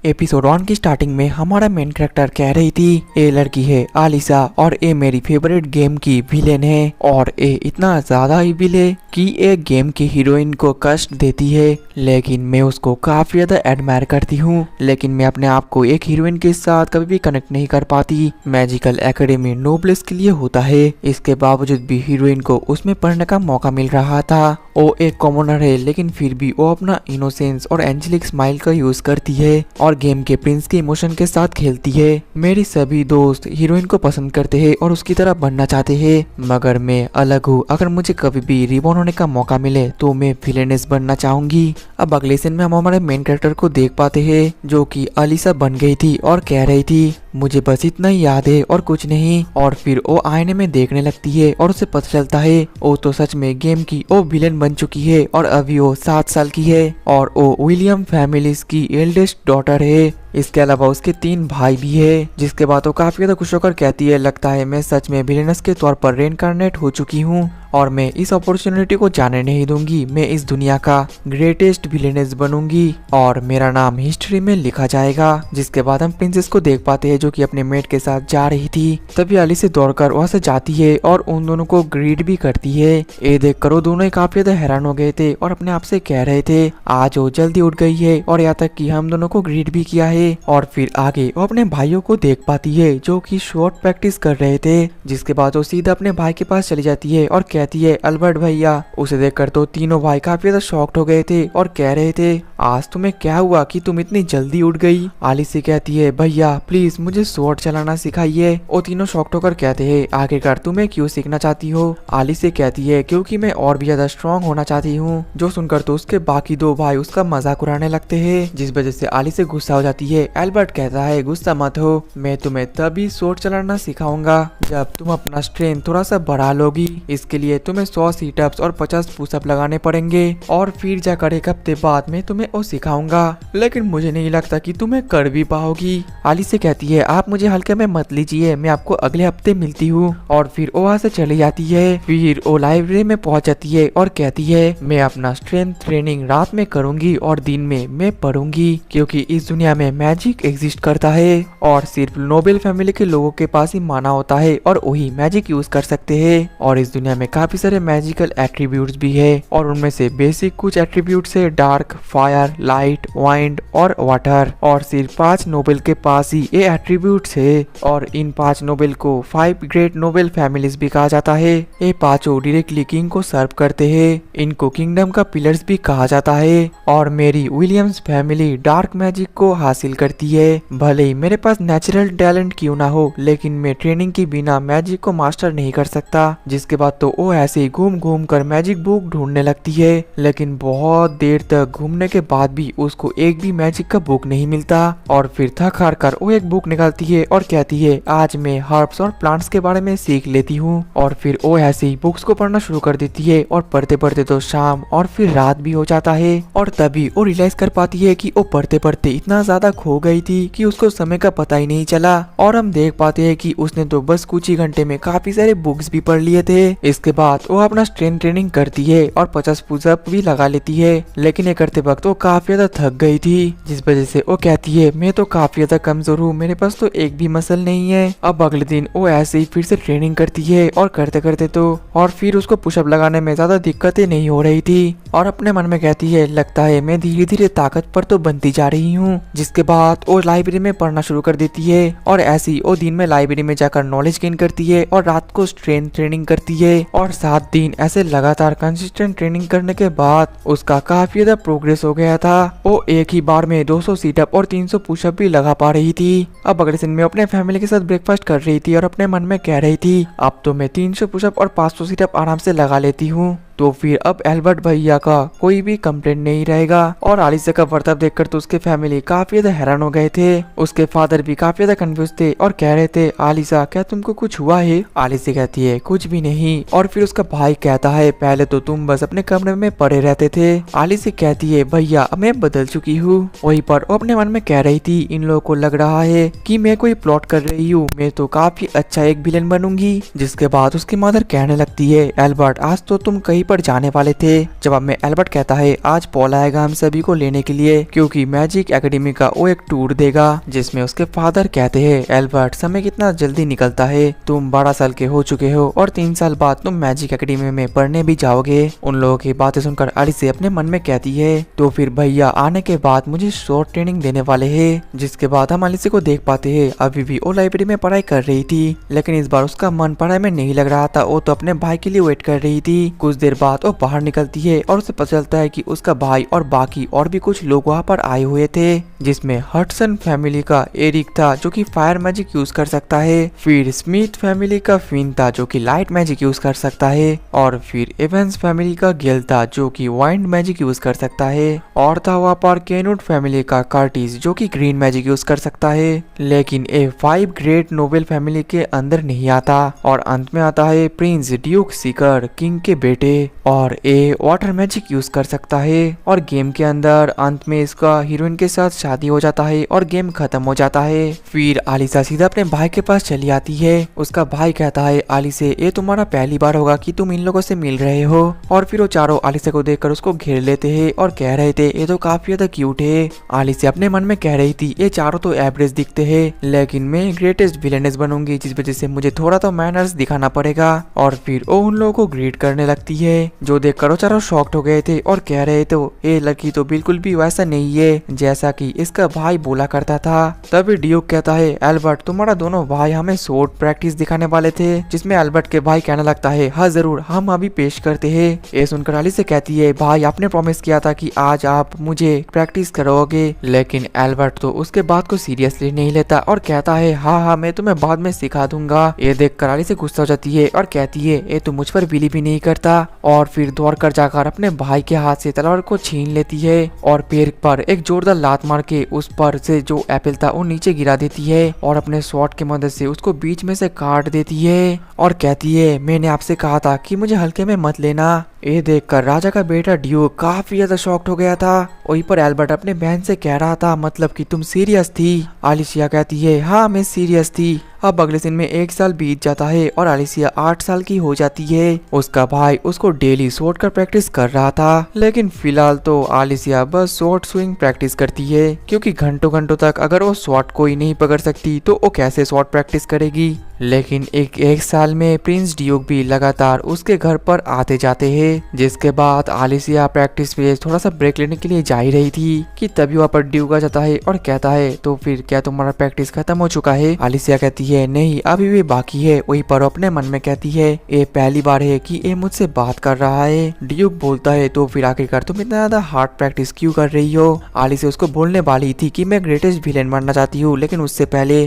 Episode 1 की starting में हमारा मेन कैरेक्टर कह रही थी ये लड़की है आलिसा और ये मेरी फेवरेट गेम की विलेन है और ये इतना ज्यादा ही विले कि ये गेम की हीरोइन को कष्ट देती है, लेकिन मैं उसको काफी ज्यादा एडमायर करती हूँ। लेकिन मैं अपने आप को एक हीरोइन के साथ कभी भी कनेक्ट नहीं कर पाती। मैजिकल एकेडमी नोब्लेस के लिए होता है, इसके बावजूद भी हीरोइन को उसमें पढ़ने का मौका मिल रहा था। वो एक कॉमनर है लेकिन फिर भी वो अपना इनोसेंस और एंजेलिक स्माइल का यूज करती है और गेम के प्रिंस के इमोशन के साथ खेलती है। मेरी सभी दोस्त हीरोइन को पसंद करते हैं और उसकी तरह बनना चाहते हैं, मगर मैं अलग हूँ। अगर मुझे कभी भी रिबॉर्न होने का मौका मिले तो मैं विलेनेस बनना चाहूंगी। अब अगले सीन में हम हमारे मेन कैरेक्टर को देख पाते हैं जो कि अलीसा बन गई थी और कह रही थी मुझे बस इतना ही याद है और कुछ नहीं। और फिर वो आईने में देखने लगती है और उसे पता चलता है वो तो सच में गेम की वो विलेन बन चुकी है और अभी वो 7 साल की है और वो विलियम फैमिलीज की एल्डेस्ट डॉटर है। इसके अलावा उसके 3 भाई भी है। जिसके बाद वो काफी ज्यादा खुश होकर कहती है लगता है मैं सच में विलेनस के तौर पर रेनकार्नेट हो चुकी हूँ और मैं इस अपॉर्चुनिटी को जाने नहीं दूंगी। मैं इस दुनिया का ग्रेटेस्ट विलेनेस बनूंगी और मेरा नाम हिस्ट्री में लिखा जाएगा। जिसके बाद हम प्रिंसेस को देख पाते हैं जो कि अपने मेट के साथ जा रही थी। तभी अली से दौड़कर वहां से जाती है और उन दोनों को ग्रीट भी करती है। ये देखकर वो दोनों काफी ज्यादा हैरान हो गए थे और अपने आप से कह रहे थे आज वो जल्दी उठ गई है और यहाँ तक कि हम दोनों को ग्रीट भी किया है। और फिर आगे वो अपने भाइयों को देख पाती है जो कि शॉट प्रैक्टिस कर रहे थे। जिसके बाद वो सीधा अपने भाई के पास चली जाती है और कहती है अल्बर्ट भैया। उसे देखकर तो तीनों भाई काफी ज्यादा शॉक्ड हो गए थे और कह रहे थे आज तुम्हें क्या हुआ कि तुम इतनी जल्दी उठ गई। आली से कहती है भैया प्लीज मुझे शॉट चलाना सिखाइए। वो तीनों शॉक्ड होकर कहते हैं आखिरकार तुम्हें क्यों सीखना चाहती हो। आली से कहती है क्योंकि मैं और भी ज्यादा स्ट्रॉन्ग होना चाहती हूँ। जो सुनकर तो उसके बाकी 2 भाई उसका मजाक उड़ाने लगते हैं, जिस वजह से आली से गुस्सा हो जाती है। एल्बर्ट कहता है गुस्सा मत हो, मैं तुम्हें तभी शॉट चलाना सिखाऊंगा जब तुम अपना स्ट्रेंथ थोड़ा सा बढ़ा लोगी। इसके लिए तुम्हें 100 सीटअप्स और 50 पुशअप लगाने पड़ेंगे और फिर जाकर 1 हफ्ते बाद में तुम्हें वो सिखाऊंगा। लेकिन मुझे नहीं लगता कि तुम्हें कर भी पाओगी। आली से कहती है आप मुझे हल्के में मत लीजिए, मैं आपको अगले हफ्ते मिलती हूँ। और फिर वो वहाँ से चली जाती है। फिर वो लाइब्रेरी में पहुंच जाती है और कहती है मैं अपना स्ट्रेंथ ट्रेनिंग रात में करूंगी और दिन में मैं पढ़ूंगी, क्योंकि इस दुनिया में मैजिक एग्जिस्ट करता है और सिर्फ नोबेल फैमिली के लोगों के पास ही माना होता है और वही मैजिक यूज कर सकते हैं। और इस दुनिया में काफी सारे मैजिकल एट्रीब्यूट्स भी है और उनमें से बेसिक कुछ एट्रीब्यूट्स है डार्क, फायर, लाइट, वाइंड और वाटर। और सिर्फ 5 नोबेल के पास ही ये एट्रीब्यूट्स है और इन 5 नोबेल को 5 ग्रेट नोबेल फैमिलीज भी कहा जाता है। ये 5 डायरेक्टली किंग को सर्व करते हैं। इनको किंगडम का पिलर्स भी कहा जाता है। और मेरी विलियम्स फैमिली डार्क मैजिक को हासिल करती है। भले ही मेरे पास नेचुरल टैलेंट क्यों ना हो, लेकिन मैं ट्रेनिंग के बिना मैजिक को मास्टर नहीं कर सकता। जिसके बाद तो वो ऐसे ही घूम घूम कर मैजिक बुक ढूंढने लगती है, लेकिन बहुत देर तक घूमने के बाद भी उसको एक भी मैजिक का बुक नहीं मिलता। और फिर थक हार कर वो एक बुक निकालती है और कहती है आज मैं हर्ब्स और प्लांट्स के बारे में सीख लेती हूँ। और फिर वो ऐसे ही बुक्स को पढ़ना शुरू कर देती है और पढ़ते पढ़ते तो शाम और फिर रात भी हो जाता है। और तभी वो रियलाइज कर पाती है कि वो पढ़ते पढ़ते इतना ज्यादा खो गई थी कि उसको समय का पता ही नहीं चला। और हम देख पाते हैं कि उसने तो बस कुछ ही घंटे में काफी सारे बुक्स भी पढ़ लिए थे। इसके बाद वो अपना स्ट्रेंथ ट्रेनिंग करती है और 50 पुशअप भी लगा लेती है, लेकिन ये करते वक्त वो काफी ज्यादा थक गई थी। जिस वजह से वो कहती है मैं तो काफी ज्यादा कमजोर हूँ, मेरे पास तो एक भी मसल नहीं है। अब अगले दिन वो ऐसे ही फिर से ट्रेनिंग करती है और करते करते तो और फिर उसको पुशअप लगाने में ज्यादा दिक्कतें नहीं हो रही थी और अपने मन में कहती है लगता है मैं धीरे धीरे ताकत पर तो बनती जा रही हूँ। जिसके बाद वो लाइब्रेरी में पढ़ना शुरू कर देती है और ऐसी वो दिन में लाइब्रेरी में जाकर नॉलेज गेन करती है और रात को स्ट्रेंथ ट्रेनिंग करती है। और 7 दिन ऐसे लगातार कंसिस्टेंट ट्रेनिंग करने के बाद उसका काफी ज्यादा प्रोग्रेस हो गया था। वो एक ही बार में 200 सीटअप और 300 पुशअप भी लगा पा रही थी। अब अगले दिन में अपने फैमिली के साथ ब्रेकफास्ट कर रही थी और अपने मन में कह रही थी अब तो मैं 300 पुशअप और 500 सीटअप आराम से लगा लेती हूँ। तो फिर अब एल्बर्ट भैया का कोई भी कंप्लेंट नहीं रहेगा। और आलिसा का बर्ताव देखकर तो उसके फैमिली काफी ज्यादा हैरान हो गए थे। उसके फादर भी काफी ज्यादा कंफ्यूज थे और कह रहे थे आलिसा क्या तुमको कुछ हुआ है। आलिसा कहती है कुछ भी नहीं। और फिर उसका भाई कहता है पहले तो तुम बस अपने कमरे में पड़े रहते थे। आलिसा कहती है भैया मैं बदल चुकी हूँ। वहीं पर वो अपने मन में कह रही थी इन लोगों को लग रहा है कि मैं कोई प्लॉट कर रही हूँ, मैं तो काफी अच्छा एक विलेन बनूंगी। जिसके बाद उसकी मदर कहने लगती है एल्बर्ट आज तो तुम कहीं पर जाने वाले थे। जवाब में एल्बर्ट कहता है आज पॉल आएगा हम सभी को लेने के लिए, क्योंकि मैजिक एकेडमी का वो एक टूर देगा, जिसमें उसके फादर कहते हैं एल्बर्ट समय कितना जल्दी निकलता है, तुम 12 साल के हो चुके हो और 3 साल बाद तुम मैजिक एकेडमी में पढ़ने भी जाओगे। उन लोगों की बातें सुनकर अलिसे अपने मन में कहती है तो फिर भैया आने के बाद मुझे शॉर्ट ट्रेनिंग देने वाले है। जिसके बाद हम अलिसे को देख पाते हैं अभी भी वो लाइब्रेरी में पढ़ाई कर रही थी, लेकिन इस बार उसका मन पढ़ाई में नहीं लग रहा था। वो तो अपने भाई के लिए वेट कर रही थी। कुछ देर बाद वो बाहर निकलती है और उसे पता चलता है कि उसका भाई और बाकी और भी कुछ लोग वहाँ पर आए हुए थे, जिसमें हडसन फैमिली का एरिक था जो कि फायर मैजिक यूज कर सकता है, फिर स्मिथ फैमिली का फिन था जो कि लाइट मैजिक यूज कर सकता है, और फिर एवेंस फैमिली का गेल था जो कि वाइंड मैजिक यूज कर सकता है, और था वहाँ पर केनुट फैमिली का कार्टिस जो कि ग्रीन मैजिक यूज कर सकता है। लेकिन ए 5 ग्रेट नोबेल फैमिली के अंदर नहीं आता, और अंत में आता है प्रिंस ड्यूक सीकर किंग के बेटे, और ए वाटर मैजिक यूज कर सकता है। और गेम के अंदर अंत में इसका हीरोइन के साथ शादी हो जाता है और गेम खत्म हो जाता है। फिर आलिसा सीधा अपने भाई के पास चली आती है। उसका भाई कहता है आलिसे ये तुम्हारा पहली बार होगा कि तुम इन लोगों से मिल रहे हो, और फिर वो चारों आलिसा को देखकर उसको घेर लेते हैं और कह रहे थे ये तो काफी ज्यादा क्यूट है। आलिसा अपने मन में कह रही थी ये चारों तो एवरेज दिखते हैं, लेकिन मैं ग्रेटेस्ट विलेनेस बनूंगी, जिस वजह से मुझे थोड़ा तो मैनर्स दिखाना पड़ेगा। और फिर वो उन लोगों को ग्रीट करने लगती है, जो देखकर वो चारों शॉक्ड हो गए थे और कह रहे थे ये लड़की तो बिल्कुल भी वैसा नहीं है जैसा कि इसका भाई बोला करता था। तभी ड्यूक कहता है एल्बर्ट तुम्हारा दोनों भाई हमें शॉर्ट प्रैक्टिस दिखाने वाले थे, जिसमें एल्बर्ट के भाई कहने लगता है हाँ जरूर हम अभी पेश करते हैं। ये सुनकर अलिसा कहती है भाई आपने प्रॉमिस किया था कि आज आप मुझे प्रैक्टिस करोगे, लेकिन एल्बर्ट तो उसके बात को सीरियसली नहीं लेता और कहता है हाँ मैं तुम्हें बाद में सिखा दूंगा। ये देखकर अलिसा गुस्सा हो जाती है और कहती है ये तो मुझ पर बिलीव भी नहीं करता, और फिर दौड़ कर जाकर अपने भाई के हाथ से तलवार को छीन लेती है और पैर पर एक जोरदार लात मार के उस पर से जो एप्पल था वो नीचे गिरा देती है, और अपने स्वॉर्ड की मदद से उसको बीच में से काट देती है और कहती है मैंने आपसे कहा था कि मुझे हल्के में मत लेना। ये देखकर राजा का बेटा ड्यूक काफी ज्यादा शॉक्ड हो गया था। वहीं पर एल्बर्ट अपने बहन से कह रहा था मतलब कि तुम सीरियस थी। आलिसिया कहती है हाँ मैं सीरियस थी। अब अगले दिन में 1 साल बीत जाता है और आलिसिया 8 साल की हो जाती है। उसका भाई उसको डेली शॉट कर प्रैक्टिस कर रहा था, लेकिन फिलहाल तो आलिसिया बस शॉट स्विंग प्रैक्टिस करती है, क्योंकि घंटों घंटों तक अगर वो शॉट को ही नहीं पकड़ सकती तो वो कैसे शॉट प्रैक्टिस करेगी। लेकिन एक साल में प्रिंस ड्यूक भी लगातार उसके घर पर आते जाते हैं, जिसके बाद आलिसिया प्रैक्टिस पे थोड़ा सा ब्रेक लेने के लिए जा ही रही थी कि तभी वहाँ पर ड्यूक आ जाता है और कहता है तो फिर क्या तुम्हारा प्रैक्टिस खत्म हो चुका है। आलिसिया कहती है नहीं अभी भी बाकी है। वहीं पर अपने मन में कहती है ये पहली बार है कि ये मुझसे बात कर रहा है। ड्यूक बोलता है तो फिर आखिरकार तुम इतना ज्यादा हार्ड प्रैक्टिस क्यों कर रही हो। आलिसिया उसको बोलने वाली थी कि मैं ग्रेटेस्ट विलेन बनना चाहती हूँ, लेकिन उससे पहले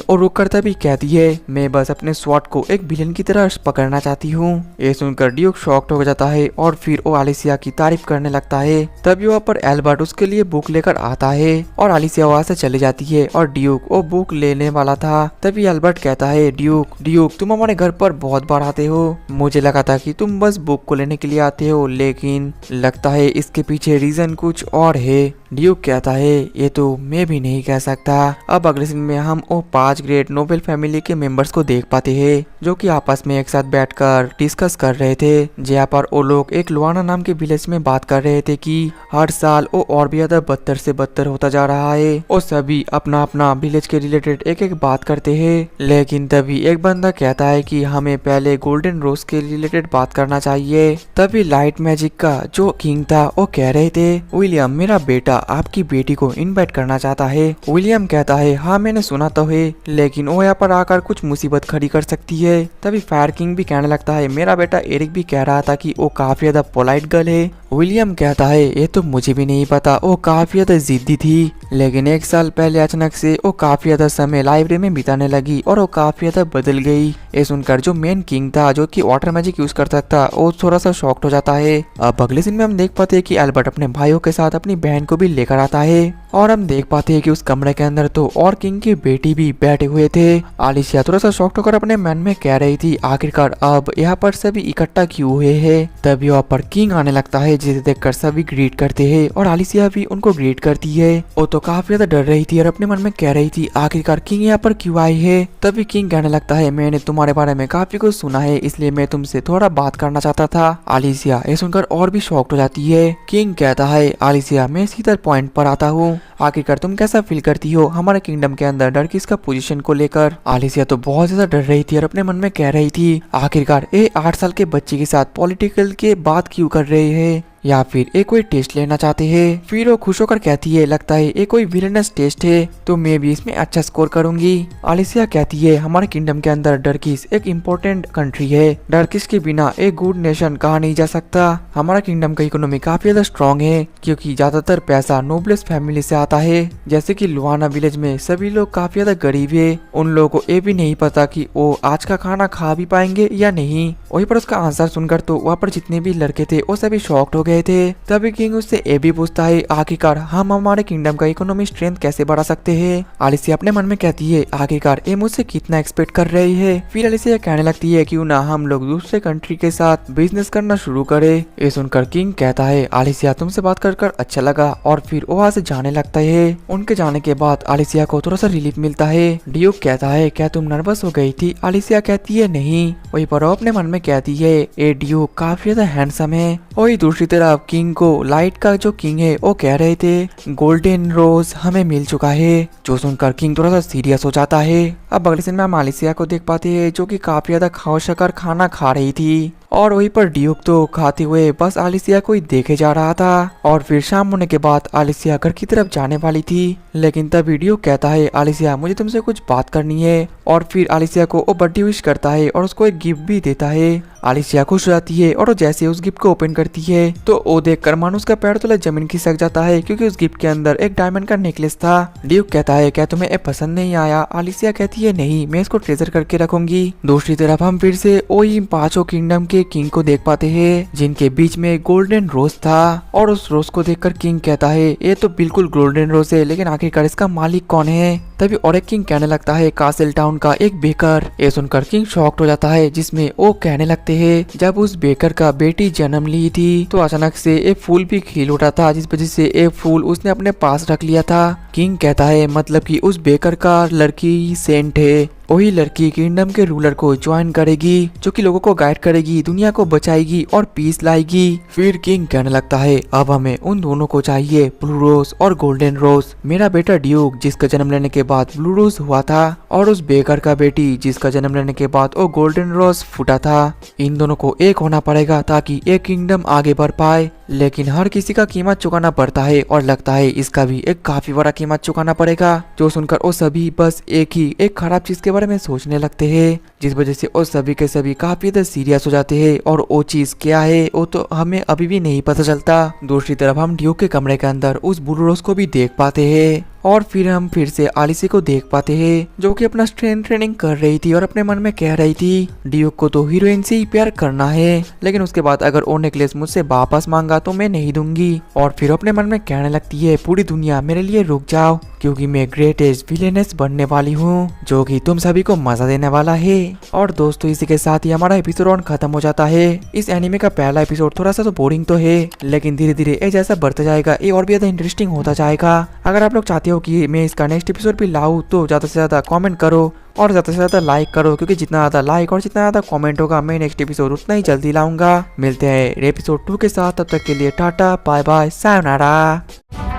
वो रुक कर तभी कहती है मैं बस अपने स्वॉर्ड को एक विलेन की तरह पकड़ना चाहती हूँ। ये सुनकर ड्यूक शॉक्ड हो जाता है और फिर वो आलिसिया की तारीफ करने लगता है। तभी वहाँ पर एल्बर्ट उसके लिए बुक लेकर आता है और आलिसिया वहाँ से चली जाती है और ड्यूक वो बुक लेने वाला था। तभी एल्बर्ट कहता है ड्यूक तुम हमारे घर पर बहुत बार आते हो, मुझे लगा था कि तुम बस बुक को लेने के लिए आते हो, लेकिन लगता है इसके पीछे रीजन कुछ और है। ड्यूक कहता है ये तो मैं भी नहीं कह सकता। अब अगले दिन में हम वो 5 ग्रेट नोबेल फैमिली के मेंबर्स को देख पाते हैं, जो कि आपस में एक साथ बैठकर डिस्कस कर रहे थे, जहाँ पर वो लोग एक लुआना नाम के विलेज में बात कर रहे थे कि हर साल वो और भी ज्यादा बदतर से बदतर होता जा रहा है। वो सभी अपना अपना विलेज के रिलेटेड एक एक बात करते हैं, लेकिन तभी एक बंदा कहता है कि हमें पहले गोल्डन रोज के रिलेटेड बात करना चाहिए। तभी लाइट मैजिक का जो किंग था वो कह रहे थे विलियम मेरा बेटा आपकी बेटी को इनवाइट करना चाहता है। विलियम कहता है हाँ मैंने सुना तो है, लेकिन वो यहाँ पर आकर कुछ मुसीबत खड़ी कर सकती है। तभी फायर किंग भी कहने लगता है मेरा बेटा एरिक भी कह रहा था कि वो काफी ज्यादा पोलाइट गर्ल है। विलियम कहता है ये तो मुझे भी नहीं पता, वो काफी ज्यादा जिद्दी थी, लेकिन 1 साल पहले अचानक से वो काफी ज्यादा समय लाइब्रेरी में बिताने लगी और वो काफी ज्यादा बदल गई। ये सुनकर जो मेन किंग था जो कि वाटर मैजिक यूज करता था वो थोड़ा सा शॉक्ड हो जाता है। अब अगले दिन में हम देख पाते हैं कि एल्बर्ट अपने भाइयों के साथ अपनी बहन को भी लेकर आता है, और हम देख पाते हैं कि उस कमरे के अंदर तो और किंग की बेटी भी बैठे हुए थे। आलिसिया थोड़ा सा शॉक्ड होकर अपने मन में कह रही थी आखिरकार अब यहाँ पर सभी इकट्ठा क्यों हुए हैं। तभी वहाँ पर किंग आने लगता है, जिसे देखकर सभी ग्रीट करते हैं और आलिसिया भी उनको ग्रीट करती है। वो तो काफी ज्यादा डर रही थी और अपने मन में कह रही थी आखिरकार किंग यहाँ पर क्यों आई है। तभी किंग कहने लगता है मैंने तुम्हारी तुम्हारे बारे में काफी कुछ सुना है, इसलिए मैं तुमसे थोड़ा बात करना चाहता था। आलिसिया ये सुनकर और भी शॉक्ड हो जाती है। किंग कहता है, आलिसिया मैं सीधा पॉइंट पर आता हूँ, आखिरकार तुम कैसा फील करती हो हमारे किंगडम के अंदर डरकीस का पोजीशन को लेकर। आलिसिया तो बहुत ज्यादा डर रही थी और अपने मन में कह रही थी, आखिरकार ये 8 साल के बच्चे के साथ पॉलिटिकल के बात क्यों कर रहे हैं, या फिर ये कोई टेस्ट लेना चाहते हैं। फिर वो खुश होकर कहती है, लगता है ये कोई विलनस टेस्ट है, तो मैं भी इसमें अच्छा स्कोर करूंगी। आलिसिया कहती है, हमारे किंगडम के अंदर डरकीस एक इम्पोर्टेंट कंट्री है, डरकीस के बिना एक गुड नेशन कहा नहीं जा सकता। हमारा किंगडम का इकोनॉमी काफी ज्यादा स्ट्रॉन्ग है, क्योंकि ज्यादातर पैसा नोबलेस फैमिली से आता है। जैसे कि लुआना विलेज में सभी लोग काफी ज्यादा गरीब है, उन लोगों को ये भी नहीं पता कि वो आज का खाना खा भी पाएंगे या नहीं। वहीं पर उसका आंसर सुनकर तो वहाँ पर जितने भी लड़के थे वो सभी शॉक्ड हो गए थे। तभी किंग उससे ये भी पूछता है, आखिरकार हम हमारे किंगडम का इकोनॉमी स्ट्रेंथ कैसे बढ़ा सकते हैं। आलिसिया अपने मन में कहती है, आखिरकार ये मुझसे कितना एक्सपेक्ट कर रही है। फिर आलिसिया कहने लगती है, क्यों ना हम लोग दूसरे कंट्री के साथ बिजनेस करना शुरू करें। ये सुनकर किंग कहता है, आलिसिया तुमसे बात कर अच्छा लगा, और फिर वहाँ से जाने लगता है। उनके जाने के बाद आलिसिया को थोड़ा सा रिलीफ मिलता है। ड्यूक कहता है, क्या तुम नर्वस हो गई थी। आलिसिया कहती है, नहीं। वही पर अपने मन में कहती है, ये ड्यूक काफी ज्यादा हैंडसम है। वही दूसरी तरफ किंग को लाइट का जो किंग है वो कह रहे थे, गोल्डन रोज हमें मिल चुका है, जो सुनकर किंग थोड़ा सा सीरियस हो जाता है। अब अगले सीन में हम आलिसिया को देख पाते हैं, जो कि काफी ज्यादा खाओश कर खाना खा रही थी, और वहीं पर ड्यूक तो खाते हुए बस आलिसिया को ही देखे जा रहा था। और फिर शाम होने के बाद आलिसिया घर की तरफ जाने वाली थी, लेकिन तभी ड्यूक कहता है, आलिसिया मुझे तुमसे कुछ बात करनी है। और फिर आलिसिया को वो बर्थडे विश करता है और उसको एक गिफ्ट भी देता है। आलिसिया खुश हो जाती है और जैसे उस गिफ्ट को ओपन करती है तो वो देखकर मानो उसका पैर तले जमीन खिसक जाता है, क्योंकि उस गिफ्ट के अंदर एक डायमंड का नेकलेस था। ड्यूक कहता है, क्या तुम्हें ये पसंद नहीं आया। आलिसिया कहती है, नहीं, मैं इसको ट्रेजर करके रखूंगी। दूसरी तरफ हम फिर से वही 5 किंगडम के किंग को देख पाते हैं, जिनके बीच में गोल्डन रोज था। और उस रोज को देखकर किंग कहता है, ये तो बिल्कुल गोल्डन रोज है, लेकिन आखिरकार इसका मालिक कौन है। तभी और एक किंग कहने लगता है, कासल टाउन का एक बेकर। ये सुनकर किंग शॉक्ड हो जाता है, जिसमें वो कहने लगते हैं, जब उस बेकर का बेटी जन्म ली थी तो अचानक से एक फूल भी खिल उठा था, जिस वजह से एक फूल उसने अपने पास रख लिया था। किंग कहता है, मतलब कि उस बेकर का लड़की सेंट है, वही लड़की किंगडम के रूलर को ज्वाइन करेगी, जो कि लोगों को गाइड करेगी, दुनिया को बचाएगी और पीस लाएगी। फिर किंग कहने लगता है, अब हमें उन दोनों को चाहिए, ब्लू रोज और गोल्डन रोज। मेरा बेटा ड्यूक, जिसका जन्म लेने के बाद ब्लू रोज हुआ था, और उस बेकर का बेटी, जिसका जन्म लेने के बाद वो गोल्डन रोज फूटा था, इन दोनों को एक होना पड़ेगा ताकि एक किंगडम आगे बढ़ पाए। लेकिन हर किसी का कीमत चुकाना पड़ता है, और लगता है इसका भी एक काफी बड़ा कीमत चुकाना पड़ेगा। जो सुनकर वो सभी बस एक खराब चीज के बारे में सोचने लगते हैं, जिस वजह से वो सभी के सभी काफी ज्यादा सीरियस हो जाते हैं, और वो चीज क्या है वो तो हमें अभी भी नहीं पता चलता। दूसरी तरफ हम ड्यूक के कमरे के अंदर उस ब्लू रोज को भी देख पाते हैं, और फिर हम फिर से आलिसी को देख पाते हैं, जो कि अपना स्ट्रेंथ ट्रेनिंग कर रही थी और अपने मन में कह रही थी, ड्यूक को तो हीरोइन से ही प्यार करना है, लेकिन उसके बाद अगर वो नेकलेस मुझसे वापस मांगा तो मैं नहीं दूंगी। और फिर अपने मन में कहने लगती है, पूरी दुनिया मेरे लिए रुक जाओ, क्योंकि मैं ग्रेटेस्ट विलेनेस बनने वाली हूँ, जो कि तुम सभी को मजा देने वाला है। और दोस्तों, इसी के साथ ही हमारा एपिसोड ऑन खत्म हो जाता है। इस एनिमे का पहला एपिसोड थोड़ा सा तो बोरिंग तो है, लेकिन धीरे धीरे ये जैसा बढ़ता जाएगा ये और भी ज्यादा इंटरेस्टिंग होता जाएगा। अगर आप लोग चाहते हो कि मैं इसका नेक्स्ट एपिसोड भी लाऊं तो ज्यादा से ज्यादा कमेंट करो और ज्यादा से ज्यादा लाइक करो, क्योंकि जितना ज्यादा लाइक और जितना ज्यादा कमेंट होगा मैं नेक्स्ट एपिसोड उतना ही जल्दी लाऊंगा। मिलते हैं एपिसोड 2 के साथ, तब तक के लिए टाटा बाय बाय सायोनारा।